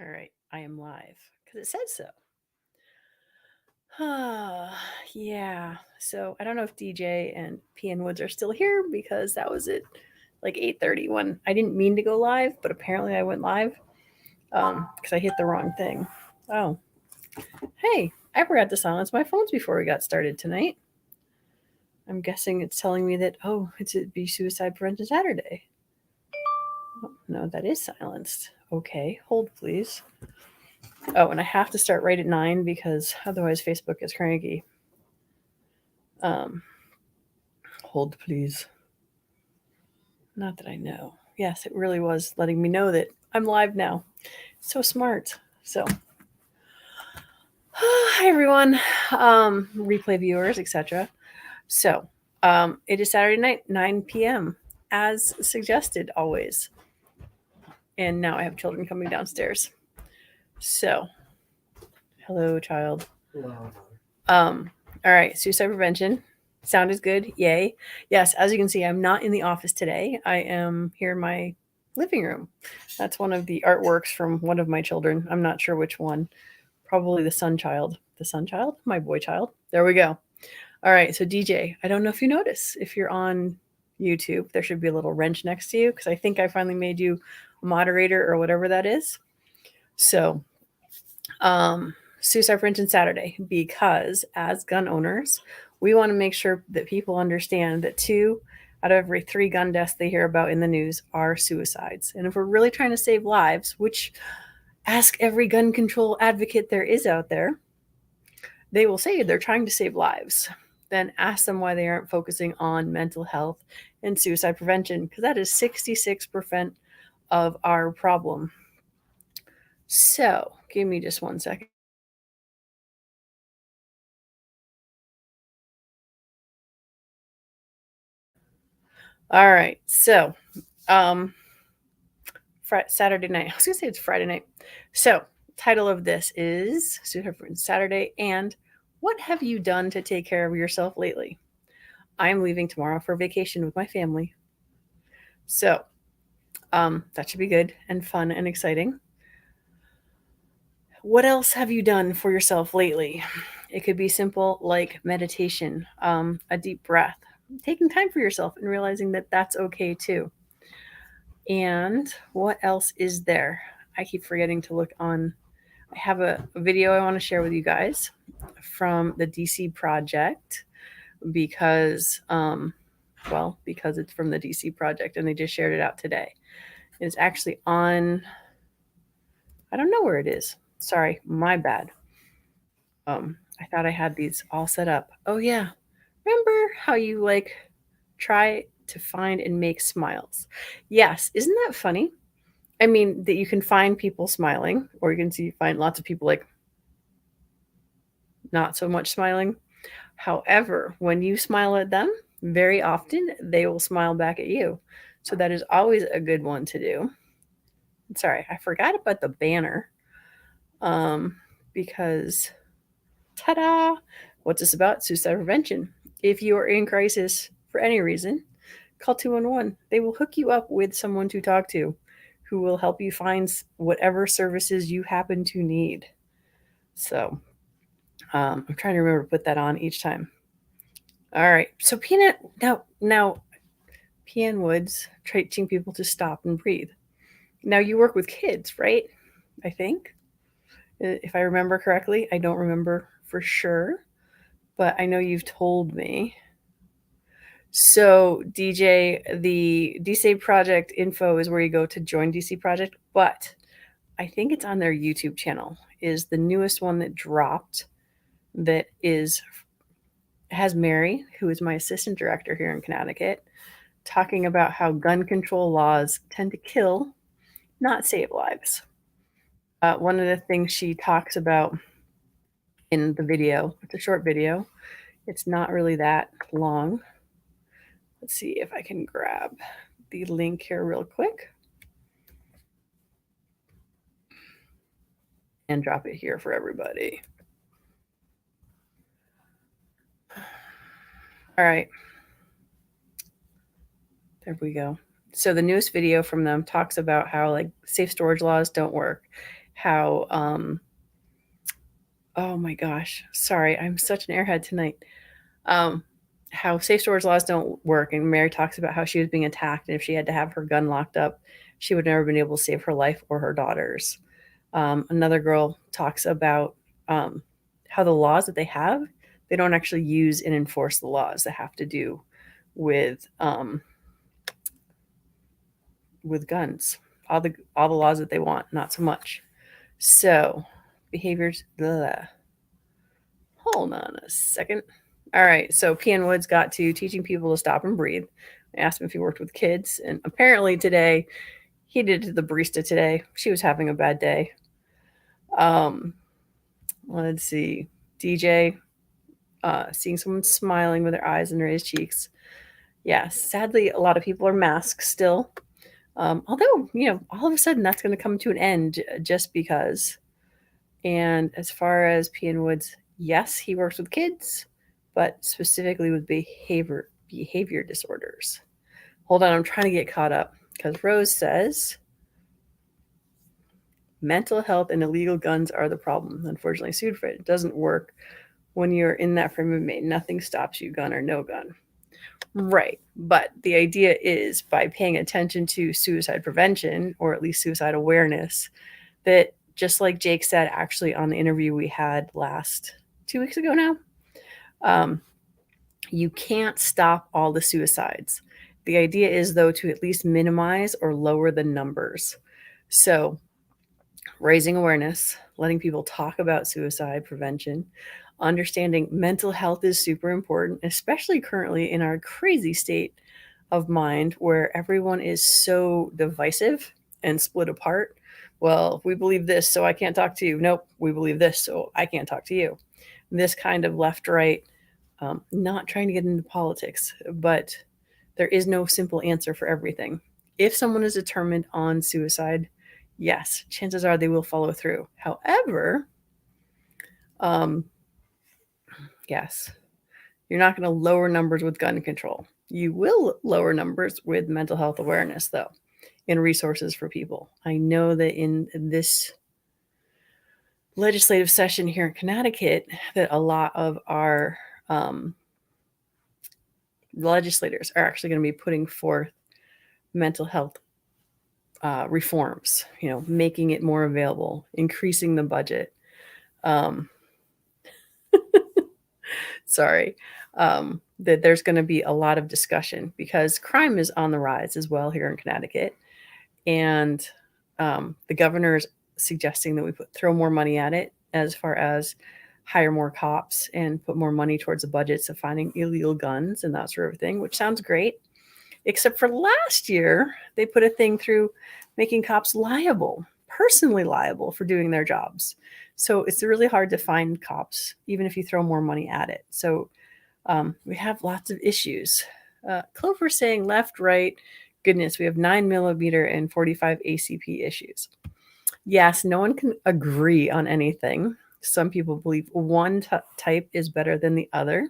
All right, I am live because it said so. Yeah. So I don't know if DJ and PN Woods are still here because that was at like 8:30 when I didn't mean to go live, but apparently I went live because I hit the wrong thing. Oh, hey, I forgot to silence my phones before we got started tonight. I'm guessing it's telling me that, it's a Be Suicide Prevention Saturday. Oh, no, that is silenced. Okay, hold please. Oh, and I have to start right at 9 because otherwise Facebook is cranky. Um, hold please. Not that I know. Yes, it really was letting me know that I'm live now. So smart. So, hi everyone, replay viewers, etc. So, it is Saturday night, 9 p.m. as suggested always. And now I have children coming downstairs. So, hello, child. Hello. All right, suicide prevention. Sound is good. Yay. Yes, as you can see, I'm not in the office today. I am here in my living room. That's one of the artworks from one of my children. I'm not sure which one. Probably the sun child. The sun child? My boy child. There we go. All right, so DJ, I don't know if you notice. If you're on YouTube, there should be a little wrench next to you because I think I finally made you a moderator or whatever that is. So, Suicide Prevention Saturday, because as gun owners, we want to make sure that people understand that 2 out of every 3 gun deaths they hear about in the news are suicides. And if we're really trying to save lives, which ask every gun control advocate there is out there, they will say they're trying to save lives. Then ask them why they aren't focusing on mental health and suicide prevention, because that is 66% of our problem. So, give me just 1 second. All right. So, Saturday night. I was gonna say it's Friday night. So, title of this is Saturday, and what have you done to take care of yourself lately? I'm leaving tomorrow for vacation with my family. So, that should be good and fun and exciting. What else have you done for yourself lately? It could be simple like meditation, a deep breath, taking time for yourself and realizing that that's okay too. And what else is there? I keep forgetting to look on. I have a video I want to share with you guys from the DC Project because, because it's from the DC Project and they just shared it out today. It's actually on, I don't know where it is. Sorry, my bad. I thought I had these all set up. Oh, yeah. Remember how you try to find and make smiles? Yes. Isn't that funny? I mean, that you can find people smiling, or you can find lots of people not so much smiling. However, when you smile at them, very often they will smile back at you. So that is always a good one to do. Sorry, I forgot about the banner. Because ta-da! What's this about? Suicide prevention. If you are in crisis for any reason, call 211. They will hook you up with someone to talk to who will help you find whatever services you happen to need. So, I'm trying to remember to put that on each time. All right. So Peanut now PN Woods teaching people to stop and breathe. Now you work with kids, right? I think. If I remember correctly, I don't remember for sure, but I know you've told me. So DJ, the DC Project info is where you go to join DC Project, but I think it's on their YouTube channel. Is the newest one that dropped that has Mary, who is my assistant director here in Connecticut, talking about how gun control laws tend to kill, not save lives. One of the things she talks about in the video, it's a short video, it's not really that long. Let's see if I can grab the link here real quick and drop it here for everybody. All right. There we go. So the newest video from them talks about how safe storage laws don't work, how oh my gosh, sorry, I'm such an airhead tonight. Um, how safe storage laws don't work, and Mary talks about how she was being attacked, and if she had to have her gun locked up, she would never been able to save her life or her daughter's. Another girl talks about how the laws that they have, they don't actually use and enforce the laws that have to do with guns. All the laws that they want, not so much. So behaviors. Blah. Hold on a second. All right, so P.N. Woods got to teaching people to stop and breathe. I asked him if he worked with kids, and apparently today he did it to the barista today. She was having a bad day. Let's see. DJ, seeing someone smiling with their eyes and raised cheeks. Yeah, sadly, a lot of people are masked still. Although, all of a sudden that's going to come to an end just because. And as far as P.N. Woods, yes, he works with kids, but specifically with behavior disorders. Hold on, I'm trying to get caught up because Rose says mental health and illegal guns are the problem. Unfortunately, sued for it. It doesn't work when you're in that frame of mind. Nothing stops you, gun or no gun. Right. But the idea is by paying attention to suicide prevention, or at least suicide awareness, that just like Jake said, actually on the interview we had 2 weeks ago now, you can't stop all the suicides. The idea is, though, to at least minimize or lower the numbers. So raising awareness, letting people talk about suicide prevention, understanding mental health is super important, especially currently in our crazy state of mind where everyone is so divisive and split apart. Well, we believe this, so I can't talk to you. Nope, we believe this, so I can't talk to you. This kind of left right, not trying to get into politics, but there is no simple answer for everything. If someone is determined on suicide, yes, chances are they will follow through. However, yes, you're not going to lower numbers with gun control. You will lower numbers with mental health awareness, though, and resources for people. I know that in this legislative session here in Connecticut, that a lot of our legislators are actually going to be putting forth mental health reforms, making it more available, increasing the budget. Sorry. That there's going to be a lot of discussion because crime is on the rise as well here in Connecticut. And the governor is suggesting that we throw more money at it as far as hire more cops and put more money towards the budgets of finding illegal guns and that sort of thing, which sounds great. Except for last year, they put a thing through making cops personally liable for doing their jobs. So it's really hard to find cops, even if you throw more money at it. So we have lots of issues. Clover saying left, right, goodness, we have 9mm and 45 ACP issues. Yes, no one can agree on anything. Some people believe one type is better than the other.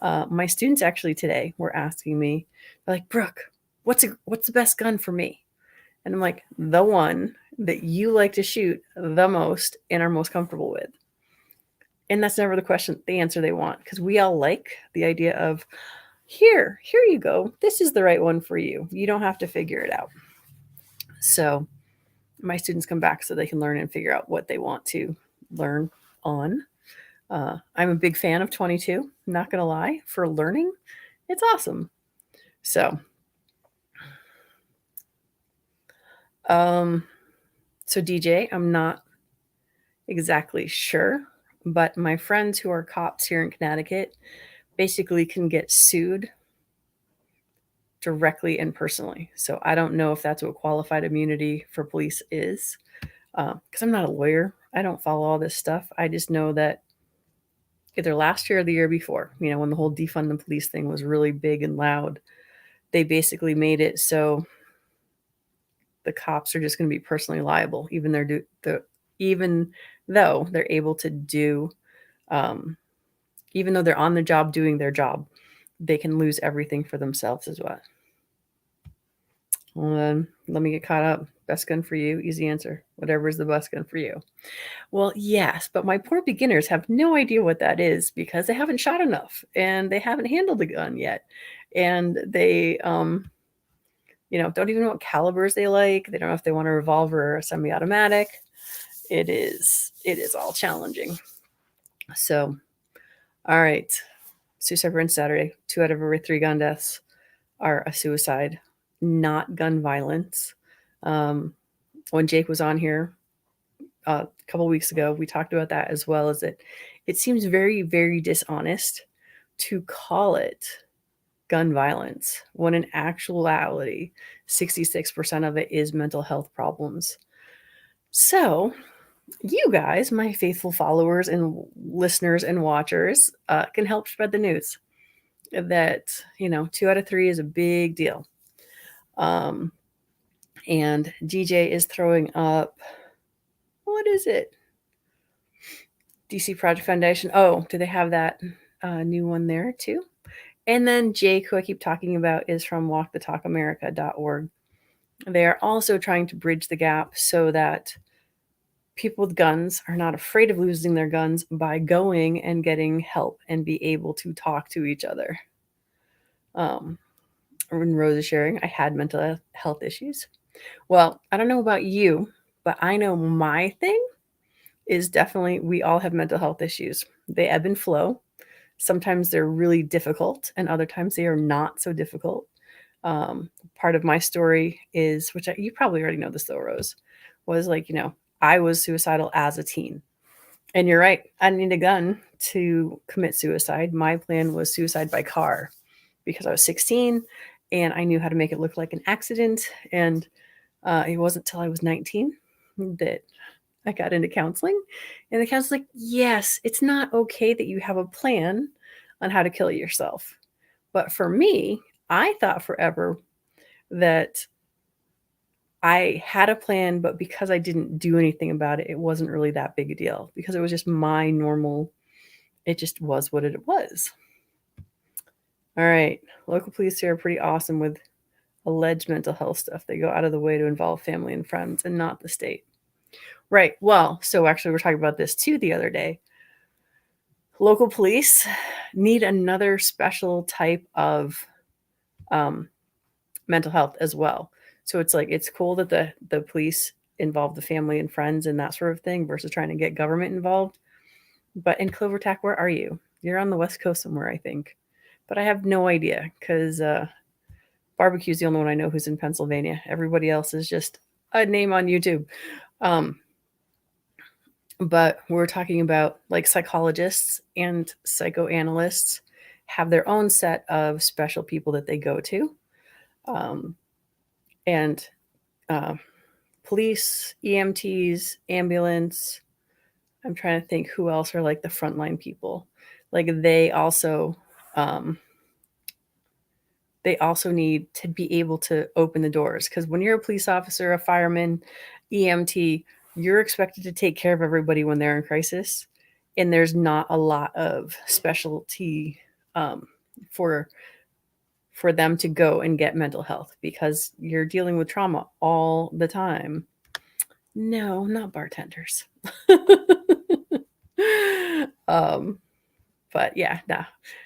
My students actually today were asking me, they're like, Brooke, what's the best gun for me? And I'm like, the one that you like to shoot the most and are most comfortable with. And that's never the answer they want, because we all like the idea of, here you go. This is the right one for you. You don't have to figure it out. So my students come back so they can learn and figure out what they want to learn on. I'm a big fan of 22, not going to lie, for learning. It's awesome. So DJ, I'm not exactly sure, but my friends who are cops here in Connecticut basically can get sued directly and personally. So I don't know if that's what qualified immunity for police is, because I'm not a lawyer. I don't follow all this stuff. I just know that either last year or the year before, when the whole defund the police thing was really big and loud, they basically made it so the cops are just going to be personally liable, even though they're able to do, even though they're on the job doing their job, they can lose everything for themselves as well. Let me get caught up. Best gun for you, easy answer. Whatever is the best gun for you. Well, yes, but my poor beginners have no idea what that is because they haven't shot enough and they haven't handled a gun yet. And they don't even know what calibers they like. They don't know if they want a revolver or a semi-automatic. It is all challenging. So, all right. Suicide Run Saturday. 2 out of every 3 gun deaths are a suicide, not gun violence. When Jake was on here a couple weeks ago, we talked about that as well. As it seems very, very dishonest to call it gun violence when in actuality 66% of it is mental health problems. So you guys, my faithful followers and listeners and watchers, can help spread the news that 2 out of 3 is a big deal. And DJ is throwing up, what is it? DC Project Foundation. Oh, do they have that new one there too? And then Jake, who I keep talking about, is from walkthetalkamerica.org. They are also trying to bridge the gap so that people with guns are not afraid of losing their guns by going and getting help and be able to talk to each other. When Rose is sharing, I had mental health issues. Well, I don't know about you, but I know my thing is definitely we all have mental health issues. They ebb and flow. Sometimes they're really difficult, and other times they are not so difficult. Part of my story is, which you probably already know this though, Rose, was like, I was suicidal as a teen. And you're right, I didn't need a gun to commit suicide. My plan was suicide by car because I was 16 and I knew how to make it look like an accident. And it wasn't until I was 19 that I got into counseling. And the counselor's like, yes, it's not okay that you have a plan on how to kill yourself. But for me, I thought forever that I had a plan, but because I didn't do anything about it, it wasn't really that big a deal because it was just my normal, it just was what it was. All right. Local police here are pretty awesome with alleged mental health stuff. They go out of the way to involve family and friends and not the state. Right. Well, so actually we're talking about this too the other day. Local police need another special type of mental health as well. So it's like, it's cool that the police involve the family and friends and that sort of thing versus trying to get government involved. But in CloverTac, where are you? You're on the West Coast somewhere, I think. But I have no idea because Barbecue's the only one I know who's in Pennsylvania. Everybody else is just a name on YouTube. But we're talking about like psychologists and psychoanalysts have their own set of special people that they go to. And police, EMTs, ambulance. I'm trying to think who else are like the frontline people. Like they also need to be able to open the doors because when you're a police officer, a fireman, EMT, you're expected to take care of everybody when they're in crisis, and there's not a lot of specialty for them to go and get mental health because you're dealing with trauma all the time. No, not bartenders. But yeah, nah.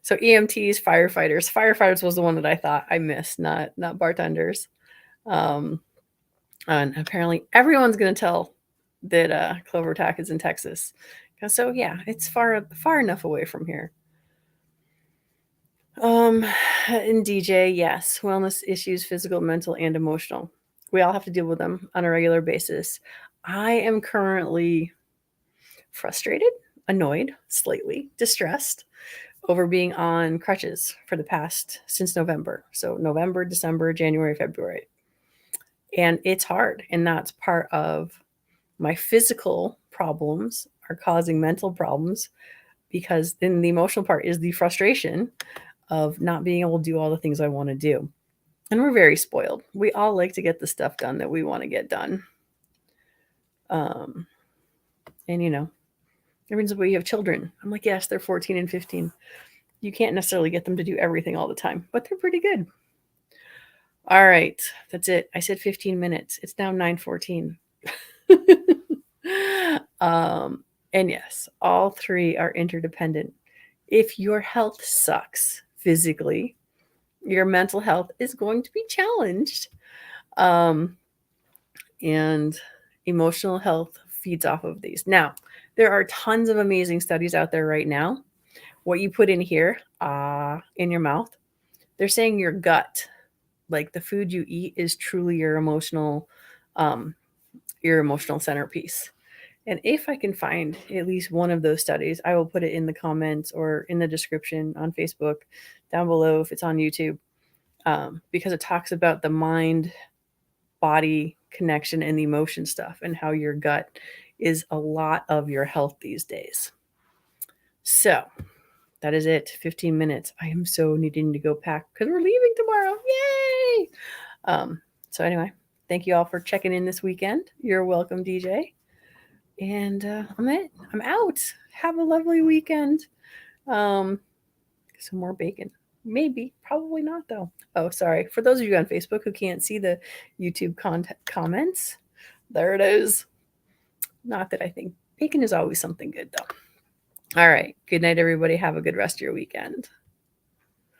So EMTs, firefighters. Firefighters was the one that I thought I missed, not bartenders. And apparently everyone's going to tell that CloverTac is in Texas. So yeah, it's far enough away from here. In DJ, yes, wellness issues, physical, mental, and emotional. We all have to deal with them on a regular basis. I am currently frustrated, annoyed, slightly distressed over being on crutches for the past since November. So November, December, January, February. And it's hard. And that's part of my physical problems are causing mental problems because then the emotional part is the frustration of not being able to do all the things I want to do. And we're very spoiled. We all like to get the stuff done that we want to get done. And everyone's like, well, you have children. I'm like, yes, they're 14 and 15. You can't necessarily get them to do everything all the time, but they're pretty good. All right, that's it. I said 15 minutes. It's now 9:14. And yes, all three are interdependent. If your health sucks physically, your mental health is going to be challenged. Um, and emotional health feeds off of these. Now, there are tons of amazing studies out there right now. What you put in here, in your mouth, they're saying your gut, like the food you eat, is truly um, your emotional centerpiece. And if I can find at least one of those studies, I will put it in the comments or in the description on Facebook, down below if it's on YouTube, because it talks about the mind body connection and the emotion stuff and how your gut is a lot of your health these days. So that is it. 15 minutes. I am so needing to go pack because we're leaving tomorrow. Yay! So anyway, thank you all for checking in this weekend. You're welcome, DJ. And I'm it. I'm out. Have a lovely weekend. Some more bacon. Maybe. Probably not, though. Oh, sorry. For those of you on Facebook who can't see the YouTube comments, there it is. Not that I think bacon is always something good, though. All right. Good night, everybody. Have a good rest of your weekend.